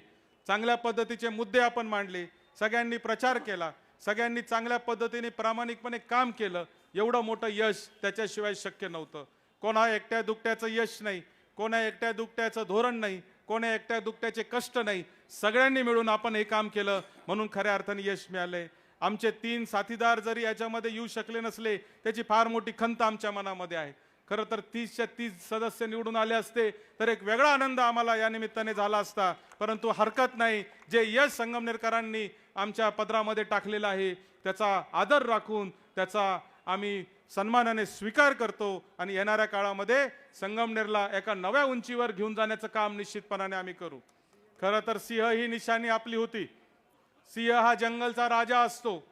चांगल्या पद्धतीचे मुद्दे आपण मांडले, सगळ्यांनी प्रचार केला, सगळ्यांनी चांगल्या पद्धतीने प्रामाणिकपणे काम केलं। एवढं मोठं यश त्याच्याशिवाय शक्य नव्हतं। कोणा एकट्या दुकट्याचं यश नाही, कोणा एकट्या दुकट्याचं धोरण नाही, कोणा एकट्या दुकट्याचे कष्ट नाही, सगळ्यांनी मिळून आपण हे काम केलं म्हणून खऱ्या अर्थाने यश मिळालंय। आमचे 3 साथीदार जरी याच्यामध्ये येऊ शकले नसले त्याची फार मोठी खंत आमच्या मनामध्ये आहे। खरं तर 30च्या 30 सदस्य निवडून आले असते तर एक वेगळा आनंद आम्हाला या निमित्ताने झाला असता, परंतु हरकत नाही। जे यश संगमनेरकरांनी आमच्या पदरामध्ये टाकलेला आहे त्याचा आदर राखून त्याचा आम्ही सन्मानाने स्वीकार करतो आणि येणाऱ्या काळामध्ये संगमनेरला एका नव्या उंचीवर घेऊन जाण्याचं काम निश्चितपणाने आम्ही करू। खरं तर सिंह ही निशाणी आपली होती। सिंह हा जंगलचा राजा असतो।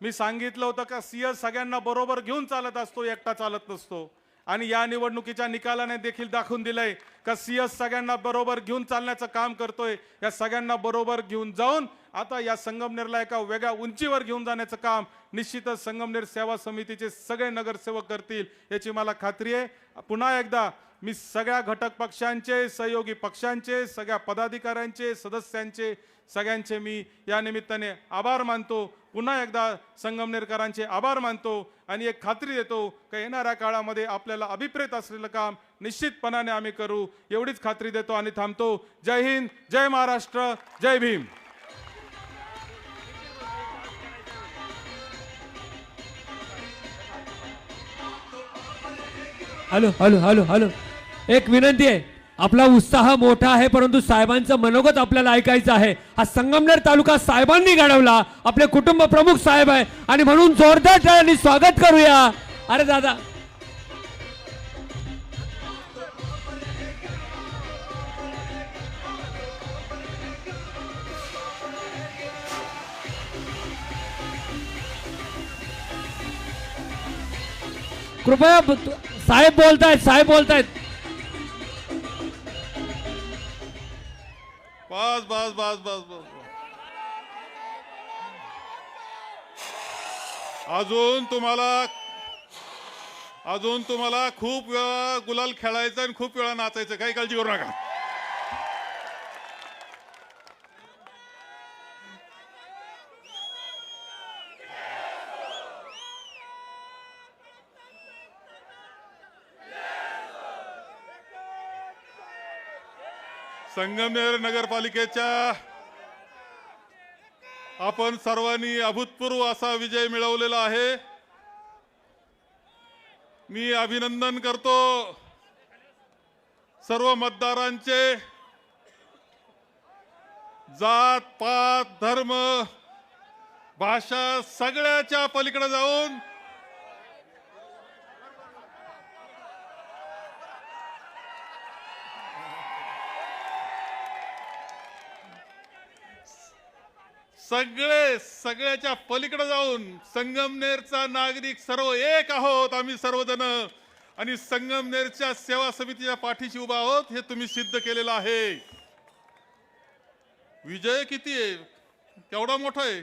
मी सांगितलं होतं का सिंह सगळ्यांना बरोबर घेऊन चालत असतो, एकटा चालत नसतो आणि या निवडणुकीच्या निकालाने देखील दाखवून दिलंय का सिंह सगळ्यांना बरोबर घेऊन चालण्याचं काम करतोय। या सगळ्यांना बरोबर घेऊन जाऊन आता या संगमनेरला एका वेगळ्या उंचीवर घेऊन जाण्याचं काम निश्चितच संगमनेर सेवा समितीचे सगळे नगरसेवक करतील याची मला खात्री आहे। पुन्हा एकदा मी सगळ्या घटक पक्षांचे, सहयोगी पक्षांचे, सगळ्या पदाधिकाऱ्यांचे, सदस्यांचे सगळ्यांचे मी या निमित्ताने आभार मानतो। पुन्हा एकदा संगमनेरकरांचे आभार मानतो आणि एक खात्री देतो की येणाऱ्या काळामध्ये आपल्याला अभिप्रेत असलेलं काम निश्चितपणाने आम्ही करू एवढीच खात्री देतो आणि थांबतो। जय हिंद, जय महाराष्ट्र, जय Bhim. Hello hello hello hello, एक विनंती आहे, आपला उत्साह मोठा आहे परंतु साहेबांचं मनोगत आपल्याला ऐकायचं आहे। हा संगमनेर तालुका साहेबांनी घडवला, आपले कुटुंब प्रमुख साहेब आहे आणि म्हणून जोरदार टाळ्यांनी स्वागत करूया। अरे दादा, कृपया साहेब बोलतायत, साहेब बोलतायत। बस बस बस बस बस अजून तुम्हाला खूप वेळा गुलाल खेळायचं आणि खूप वेळा नाचायचं, काही काळजी करू नका। संगमनेर नगरपालिकेच्या आपण सर्वांनी अभूतपूर्व असा विजय मिळवलेला आहे। मी अभिनंदन करतो सर्व मतदारांचे। जात पात धर्म भाषा सगळ्याच्या पलीकडे जाऊन सगळ्याच्या पलीकडे जाऊन संगमनेरचा नागरिक सर्व एक आहोत आम्ही सर्वजण आणि संगमनेरच्या सेवा समितीच्या पाठीशी उभा आहोत हे तुम्ही सिद्ध केलेलं आहे। विजय किती आहे, केवढा मोठा आहे?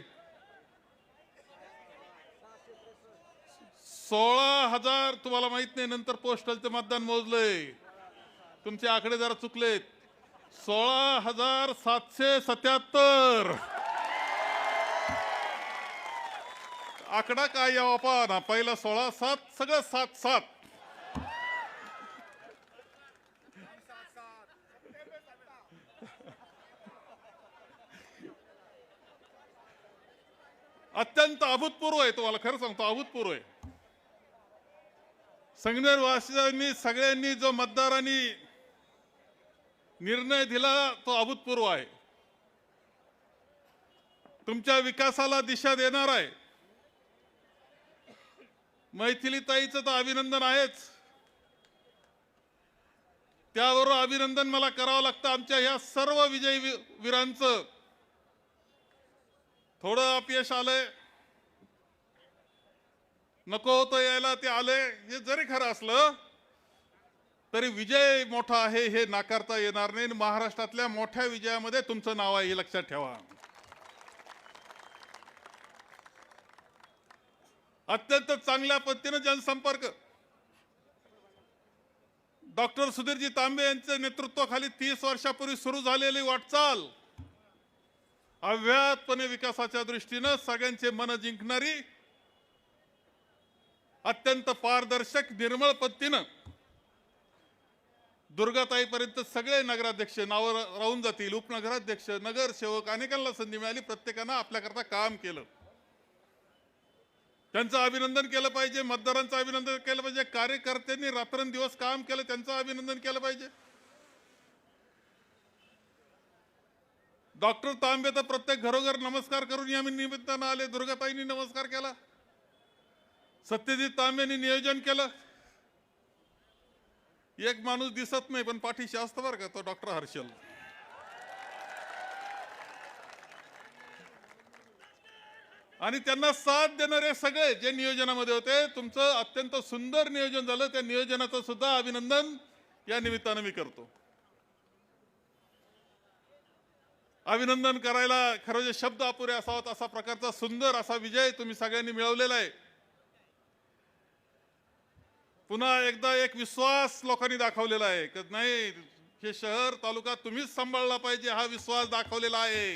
16,000 तुम्हाला माहित नाही, नंतर पोस्टलचं मतदान मोजलंय, तुमचे आकडे जरा चुकलेत। 16,777 आकडा काय यावा ना, पहिला 16 7 सगळं 7 7 अत्यंत अभूतपूर्व आहे। तुम्हाला खरं सांगतो अभूतपूर्व आहे। संगमनेर वासियांनी सगळ्यांनी जो मतदारांनी निर्णय दिला तो अभूतपूर्व आहे। तुमच्या विकासाला दिशा देणार आहे. मैथिलीताईचं तर अभिनंदन आहेच, त्याबरोबर अभिनंदन मला करावं लागतं आमच्या ह्या सर्व विजयी वीरांचं. थोडं अपयश आलंय, नको होतं यायला, ते आले. हे जरी खरं असलं तरी विजय मोठा आहे हे नाकारता येणार नाही. महाराष्ट्रातल्या मोठ्या विजयामध्ये तुमचं नाव आहे हे लक्षात ठेवा. अत्यंत चांगल्या पद्धतीने जनसंपर्क डॉक्टर सुधीरजी तांबे यांच्या नेतृत्वाखाली 30 वर्षापूर्वी सुरू झालेली वाटचाल अव्याहतपणे विकासाच्या दृष्टीनं सगळ्यांचे मन जिंकणारी, अत्यंत पारदर्शक निर्मळ पद्धतीनं दुर्गाताईपर्यंत सगळे नगराध्यक्ष नावं राहून जातील, उपनगराध्यक्ष, नगरसेवक अनेकांना संधी मिळाली. प्रत्येकानं आपल्याकरता काम केलं. त्यांचं अभिनंदन केलं पाहिजे, मतदारांचं अभिनंदन केलं पाहिजे, कार्यकर्त्यांनी रात्रंदिवस काम केलं त्यांचं अभिनंदन केलं पाहिजे. डॉक्टर तांबे तर प्रत्येक घरोघर नमस्कार करून या निमित्तानं आले. दुर्गाताईंनी नमस्कार केला, सत्यजित तांबेंनी नियोजन केलं. एक माणूस दिसत नाही पण पाठीशी असतो बरं का, तो डॉक्टर हर्षल. आणि त्यांना साथ देणारे सगळे जे नियोजनामध्ये होते, तुमचं अत्यंत सुंदर नियोजन झालं. त्या नियोजनाचं सुद्धा अभिनंदन या निमित्तानं मी करतो. अभिनंदन करायला खरं जे शब्द अपुरे असावेत असा प्रकारचा सुंदर असा विजय तुम्ही सगळ्यांनी मिळवलेला आहे. पुन्हा एकदा एक विश्वास लोकांनी दाखवलेला आहे की नाही, हे शहर तालुका तुम्हीच सांभाळला पाहिजे, हा विश्वास दाखवलेला आहे.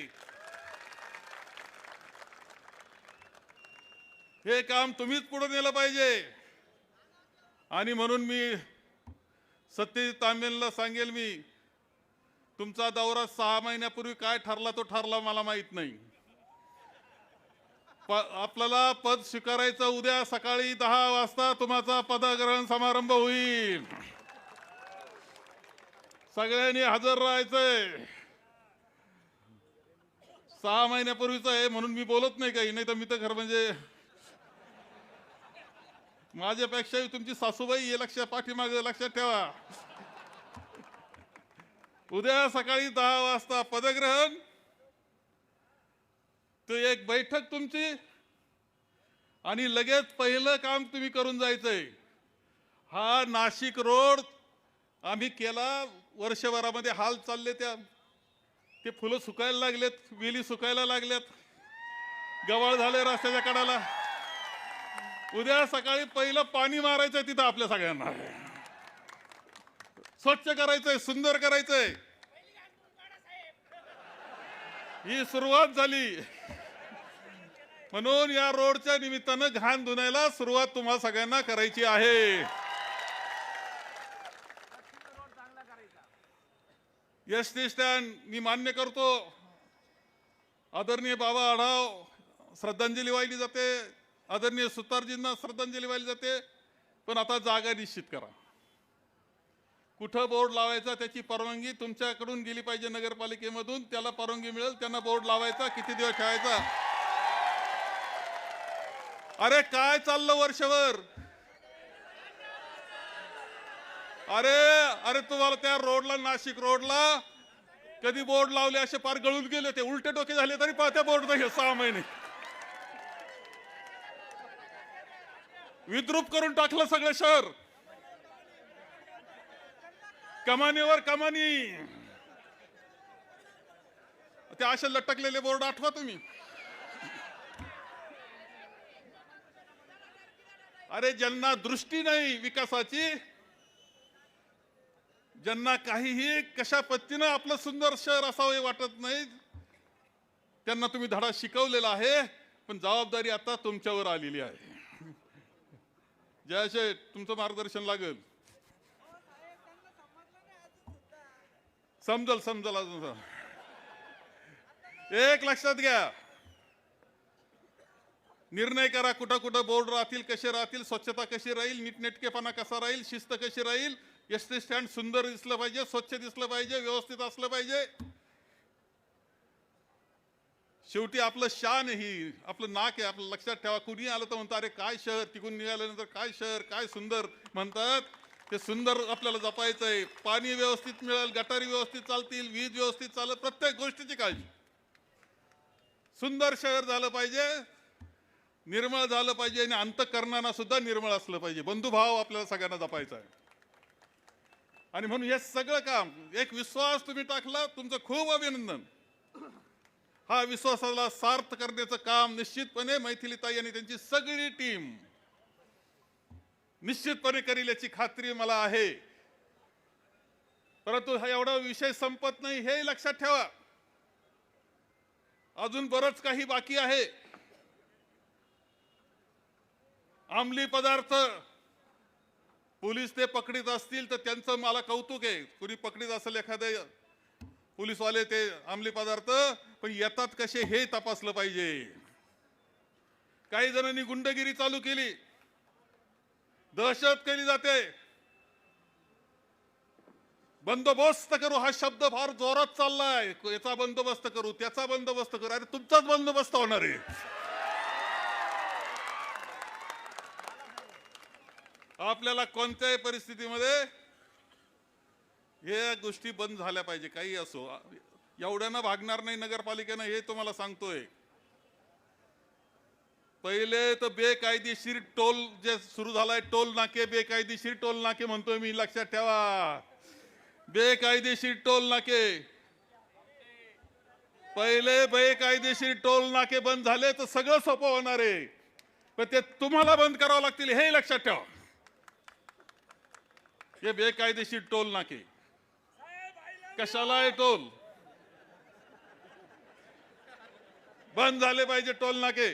हे काम तुम्हीच पुढे नेलं पाहिजे. आणि म्हणून मी सत्यजित तांबेंना सांगेल, मी तुमचा दौरा 6 महिन्यापूर्वी काय ठरला तो ठरला मला माहित नाही. आपल्याला पद स्वीकारायचं उद्या सकाळी 10 वाजता तुमचा पदग्रहण समारंभ होईल. सगळ्यांनी हजर राहायचंय. 6 महिन्यापूर्वीच आहे म्हणून मी बोलत नाही काही, नाही तर मी तर खरं म्हणजे माझ्यापेक्षाही तुमची सासूबाई हे लक्षात पाठीमागे लक्षात ठेवा. उद्या सकाळी 10 वाजता पदग्रहण, तो एक बैठक तुमची आणि लगेच पहिलं काम तुम्ही करून जायचंय. हा नाशिक रोड आम्ही केला, वर्षभरामध्ये हाल चालले, ते फुलं सुकायला लागलेत, वेली सुकायला लागल्यात, गवाळ झाले रस्त्याच्या कडाला. उद्या सकाळी पहिलं पाणी मारायचंय तिथं आपल्या सगळ्यांना, स्वच्छ करायचंय, सुंदर करायचंय. ही सुरुवात झाली. म्हणून या रोडच्या निमित्तानं घाण धुण्याला सुरुवात तुम्हा सगळ्यांना करायची आहे. एसटी स्टँड मी मान्य करतो, आदरणीय बाबा आढाव श्रद्धांजली वाहिली जाते, आदरणीय सुतारजींना श्रद्धांजली वाहिली जाते. पण आता जागा निश्चित करा. कुठं बोर्ड लावायचा त्याची परवानगी तुमच्याकडून गेली पाहिजे, नगरपालिकेमधून. त्याला परवानगी मिळेल त्यांना बोर्ड लावायचा, किती दिवस ठेवायचा. अरे काय चाललं वर्षभर. अरे तुम्हाला त्या रोडला, नाशिक रोडला कधी बोर्ड लावले असे पार गळून गेले, ते उलटे डोके झाले तरी त्या बोर्ड नाही. 6 महिने विद्रूप करून टाकलं सगळं शहर. कमानीवर कमानी, ते असे लटकलेले बोर्ड आठवा तुम्ही. अरे ज्यांना दृष्टी नाही विकासाची, ज्यांना काहीही कशा पद्धतीनं आपलं सुंदर शहर असावं हे वाटत नाही, त्यांना तुम्ही धडा शिकवलेला आहे. पण जबाबदारी आता तुमच्यावर आलेली आहे. जयाशे तुमचं मार्गदर्शन लागेल. समजल अजून. एक लक्षात घ्या, निर्णय करा कुठं कुठं बोर्ड राहतील, कसे राहतील, स्वच्छता कशी राहील, नीटनेटकेपणा कसा राहील, शिस्त कशी राहील. एसटी स्टँड सुंदर दिसलं पाहिजे, स्वच्छ दिसलं पाहिजे, व्यवस्थित असलं पाहिजे. शेवटी आपलं शान ही आपलं नाक आहे, आपलं लक्षात ठेवा. कुणी आलं तर म्हणतं अरे काय शहर, तिकून निघाल्यानंतर काय शहर, काय सुंदर म्हणतात. ते सुंदर आपल्याला जपायचं आहे. पाणी व्यवस्थित मिळेल, गटारी व्यवस्थित चालतील, वीज व्यवस्थित चालेल, प्रत्येक गोष्टीची काळजी. सुंदर शहर झालं पाहिजे, निर्मळ झालं पाहिजे आणि अंतःकरणानं सुद्धा निर्मळ असलं पाहिजे. बंधुभाव आपल्याला सगळ्यांना जपायचा आहे. आणि म्हणून हे सगळं काम, एक विश्वास तुम्ही टाकला, तुमचं खूप अभिनंदन. हा विश्वासाला सार्थ करण्याचं काम निश्चितपणे मैथिलीताई आणि त्यांची सगळी टीम निश्चितपणे करील याची खात्री मला आहे. परंतु हा एवढा विषय संपत नाही हे लक्षात ठेवा. अजून बरंच काही बाकी आहे. अंमली पदार्थ पोलीस ते पकडीत असतील तर त्यांचं मला कौतुक आहे. कुणी पकडीत असेल एखादे पोलीसवाले ते अंमली पदार्थ, पण येतात कसे हे तपासलं पाहिजे. काही जणांनी गुंडगिरी चालू केली, दहशत केली जाते. बंदोबस्त करू हा शब्द फार जोरात चाललाय. याचा बंदोबस्त करू, त्याचा बंदोबस्त करू. अरे तुमचाच बंदोबस्त होणार आहे. आपल्याला कोणत्याही परिस्थितीमध्ये हे गोष्टी बंद झाल्या पाहिजे. काही असो, एवढ्यानं भागणार नाही नगरपालिकेनं, हे तुम्हाला सांगतोय. पहिले तर बेकायदेशीर टोल जे सुरू झालाय, टोल नाके, बेकायदेशीर टोल नाके म्हणतोय मी, लक्षात ठेवा. बेकायदेशीर टोल नाके, पहिले बेकायदेशीर टोल नाके बंद झाले तर सगळं सोपं होणार आहे. पण ते तुम्हाला बंद करावं लागतील हे लक्षात ठेवा. हे बेकायदेशीर टोल नाके कशाला आहे? टोल बंद झाले पाहिजे, टोल नाके.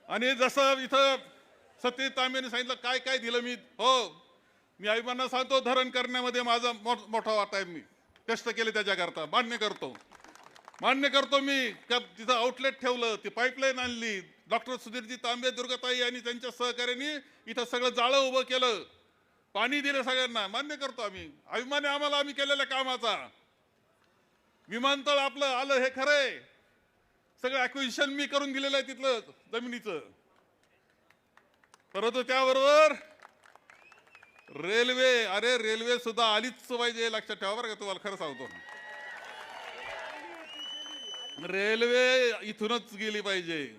आणि जसं इथं सतीश तांबेने सांगितलं काय काय दिलं मी, हो मी अभिमानानं सांगतो, धरण करण्यामध्ये माझा मोठा वाटा आहे. मी कष्ट केले त्याच्याकरता, मान्य करतो मी. तिथं आउटलेट ठेवलं, ती पाईपलाईन आणली, डॉक्टर सुधीरजी तांबे, दुर्गाताई आणि त्यांच्या सहकार्याने इथं सगळं जाळं उभं केलं, पाणी दिलं सगळ्यांना. मान्य करतो आम्ही, अभिमान आहे आम्हाला आम्ही केलेल्या कामाचा. विमानतळ आपलं आलं हे खरंय, सगळं ॲक्विजिशन मी करून दिलेलं आहे तिथलं जमिनीचं. परंतु त्याबरोबर रेल्वे, अरे रेल्वे सुद्धा आलीच पाहिजे, लक्षात ठेवा बरं का. तुम्हाला खरं सांगतो, रेल्वे इथूनच गेली पाहिजे.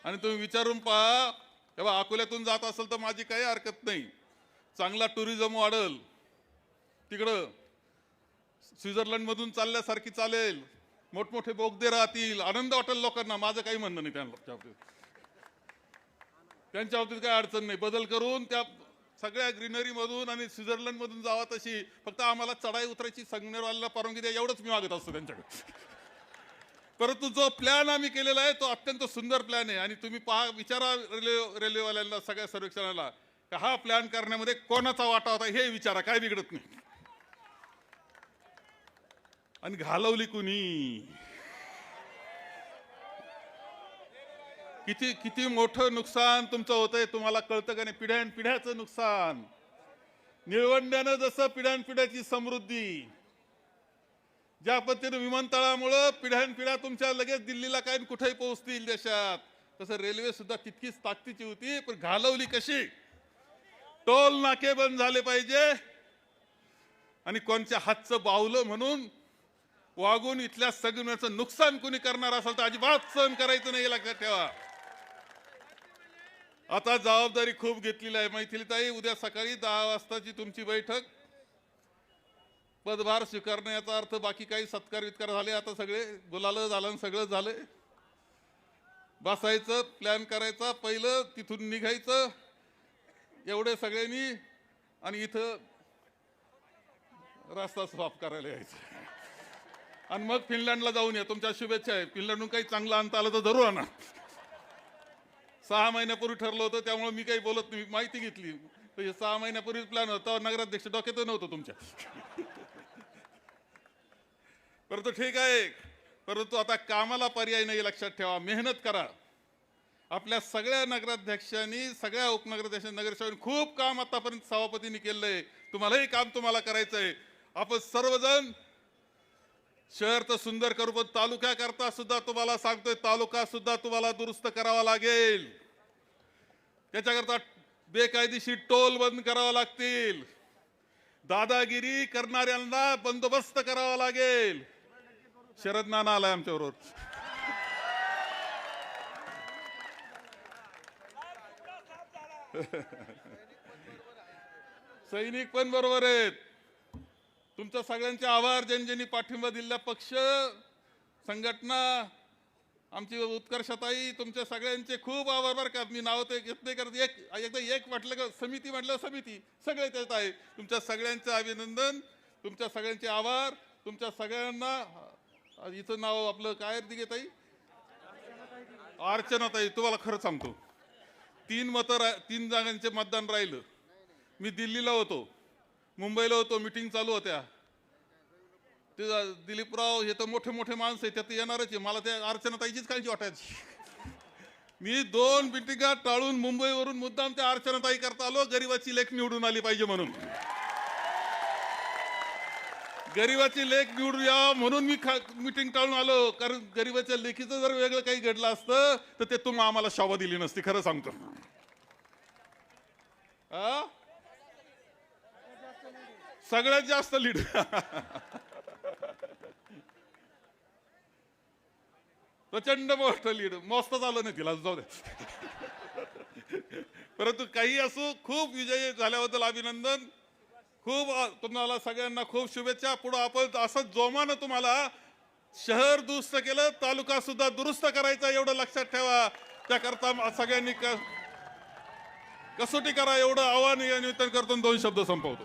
आणि तुम्ही विचारून पहा, तेव्हा अकोल्यातून जात असेल तर माझी काही हरकत नाही. चांगला टुरिझम वाढल तिकडं, स्वित्झर्लंड मधून चालल्यासारखी चालेल, मोठमोठे बोगदे राहतील, आनंद वाटेल लोकांना. माझं काही म्हणणं नाही त्यांच्या बाबतीत काही अडचण नाही. बदल करून त्या सगळ्या ग्रीनरी मधून आणि स्वित्झर्लंड मधून जावा तशी, फक्त आम्हाला चढाई उतरायची संगमेरवाल्याला परवानगी द्या, एवढंच मी मागत असतो त्यांच्याकडे. परंतु जो प्लॅन आम्ही केलेला आहे तो अत्यंत सुंदर प्लॅन आहे. आणि तुम्ही पहा, विचारा रेल्वेवाल्यांना, सगळ्या सर्वेक्षणाला, हा प्लॅन करण्यामध्ये कोणाचा वाटा होता हे विचारा, काय बिघडत नाही. आणि घालवली कुणी, किती किती मोठं नुकसान तुमचं होतंय तुम्हाला कळतं का नाही? पिढ्यानपिढ्याचं नुकसान. निळवंड्यानं जसं पिढ्यानपिढ्याची समृद्धी, ज्या पद्धतीने विमानतळामुळं पिढ्यानपिढ्या तुमच्या लगेच दिल्लीला काय कुठेही पोहोचतील देशात, तसं रेल्वे सुद्धा तितकीच ताकदीची होती. पण घालवली कशी? टोल नाके बंद झाले पाहिजे आणि कोणच्या हातचं बावलं म्हणून वागून इथल्या सगळ्याचं नुकसान कुणी करणार असेल तर अजिबात सहन करायचं नाही, लक्षात ठेवा. आता जबाबदारी खूप घेतलेली आहे मैथिलीताई. उद्या सकाळी 10 वाजताची तुमची बैठक, पदभार स्वीकारण्याचा अर्थ बाकी काही सत्कार वित्कार झाले, आता सगळे गुलाल झालं, सगळं झालंय. बसायचं, प्लॅन करायचा, पहिलं तिथून निघायचं एवढे सगळ्यांनी, आणि इथं रस्ता साफ करायला यायचं. आणि मग फिनलँडला जाऊन या. तुमच्या शुभेच्छा आहे. फिनलँडहून काही चांगलं आणता आलं तर जरूर आणा. 6 महिन्यापूर्वी ठरलं होतं, त्यामुळे मी काही बोलत नाही, माहिती घेतली. तर हे 6 महिन्यापूर्वी प्लॅन होता, नगराध्यक्ष डोक्यात नव्हतं तुमच्या. परंतु ठीक आहे, परंतु आता कामाला पर्याय नाही, लक्षात ठेवा. मेहनत करा. आपल्या सगळ्या नगराध्यक्षांनी, सगळ्या उपनगराध्यक्षांनी, नगरसेवकांनी खूप काम आतापर्यंत सभापतींनी केलंय. तुम्हालाही काम तुम्हाला करायचंय. आपण सर्वजण शहर तर सुंदर करू, पण तालुक्याकरता सुद्धा तुम्हाला सांगतोय, तालुका सुद्धा तुम्हाला दुरुस्त करावा लागेल. त्याच्याकरता बेकायदेशीर टोल बंद करावा लागतील. दादागिरी करणाऱ्यांना बंदोबस्त करावा लागेल. शरद नाना आलाय आमच्याबरोबर. सैनिक पण बरोबर आहेत. तुमच्या सगळ्यांचे आभार. ज्यांनी पाठिंबा दिला, पक्ष, संघटना, आमची उत्कर्षताई, तुमच्या सगळ्यांचे खूप आभार. बरं का, मी नाव ते घेत नाही करत, एकदा एक म्हटलं का समिती म्हटलं समिती सगळे त्यात आहे. तुमच्या सगळ्यांचं अभिनंदन, तुमच्या सगळ्यांचे आभार. तुमच्या सगळ्यांना, इथं नाव आपलं काय दिगे ताई, अर्चनाताई. तुम्हाला खरं सांगतो, 3 जागांचे मतदान राहिलं. मी दिल्लीला होतो, मुंबईला होतो, मिटिंग चालू होत्या. ते दिलीपराव हे तर मोठे मोठे माणसं आहे, त्यात येणारच आहे. मला त्या अर्चनाताईचीच काळजी वाटायची. मी 2 मिटिंगा टाळून मुंबईवरून मुद्दाम त्या अर्चनाताई करता आलो, गरिबाची लेख निवडून आली पाहिजे म्हणून. गरिबाची लेख निवडून या म्हणून मी मिटिंग टाळून आलो. कारण गरिबाच्या लेखीचं जर वेगळं काही घडलं असतं तर ते तुम्ही आम्हाला शाबा दिली नसती. खरं सांगतो. सगळ्यात जास्त लीड. प्रचंड मोठं लीड. मस्त झालं नाही तिला, जाऊ दे. परंतु काही असो, खूप विजयी झाल्याबद्दल अभिनंदन. खूप तुम्हाला सगळ्यांना खूप शुभेच्छा. पुढे आपण असं जोमानं तुम्हाला शहर दुरुस्त केलं, तालुका सुद्धा दुरुस्त करायचा एवढं लक्षात ठेवा. त्याकरता सगळ्यांनी कसोटी करा एवढं आव्हान या निमित्तानं करतो. 2 शब्द संपवतो.